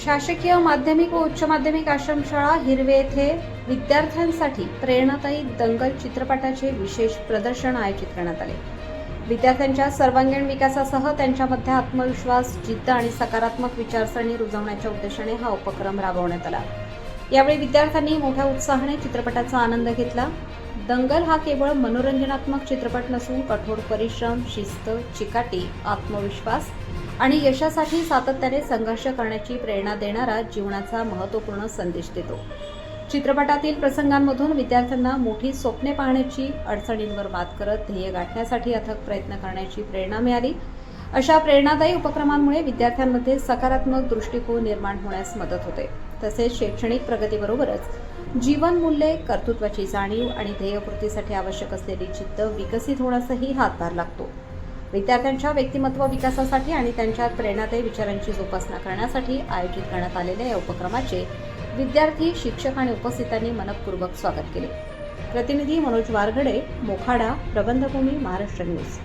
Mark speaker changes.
Speaker 1: शासकीय माध्यमिक व उच्च माध्यमिक आश्रमशाळा हिरवे येथे विद्यार्थ्यांसाठी प्रेरणादायी दंगल चित्रपटाचे विशेष प्रदर्शन आयोजित करण्यात आले। विद्यार्थ्यांच्या सर्वांगीण विकासासह त्यांच्यामध्ये आत्मविश्वास, जिद्द आणि सकारात्मक विचारसरणी रुजवण्याच्या उद्देशाने हा उपक्रम राबवण्यात आला। यावेळी विद्यार्थ्यांनी मोठ्या उत्साहाने चित्रपटाचा आनंद घेतला। दंगल हा केवळ मनोरंजनात्मक चित्रपट नसून कठोर परिश्रम, शिस्त, चिकाटी, आत्मविश्वास आणि यशासाठी सातत्याने संघर्ष करण्याची प्रेरणा देणारा जीवनाचा महत्त्वपूर्ण संदेश देतो। चित्रपटातील प्रसंगांमधून विद्यार्थ्यांना मोठी स्वप्ने पाहण्याची, अडचणींवर मात करत ध्येय गाठण्यासाठी अथक प्रयत्न करण्याची प्रेरणा मिळाली। अशा प्रेरणादायी उपक्रमांमुळे विद्यार्थ्यांमध्ये सकारात्मक दृष्टिकोन निर्माण होण्यास मदत होते। तसेच शैक्षणिक प्रगतीबरोबरच जीवन मूल्ये, कर्तृत्वाची जाणीव आणि ध्येयपूर्तीसाठी आवश्यक असलेली जिद्द विकसित होण्यासही हातभार लागतो। विद्यार्थ्यांच्या व्यक्तिमत्व विकासासाठी आणि त्यांच्यात प्रेरणादायी विचारांची जोपासना करण्यासाठी आयोजित करण्यात आलेल्या या उपक्रमाचे विद्यार्थी, शिक्षक आणि उपस्थितांनी मनपूर्वक स्वागत केले। प्रतिनिधी मनोज वारगडे, मोखाडा, प्रबंधभूमी, महाराष्ट्र न्यूज।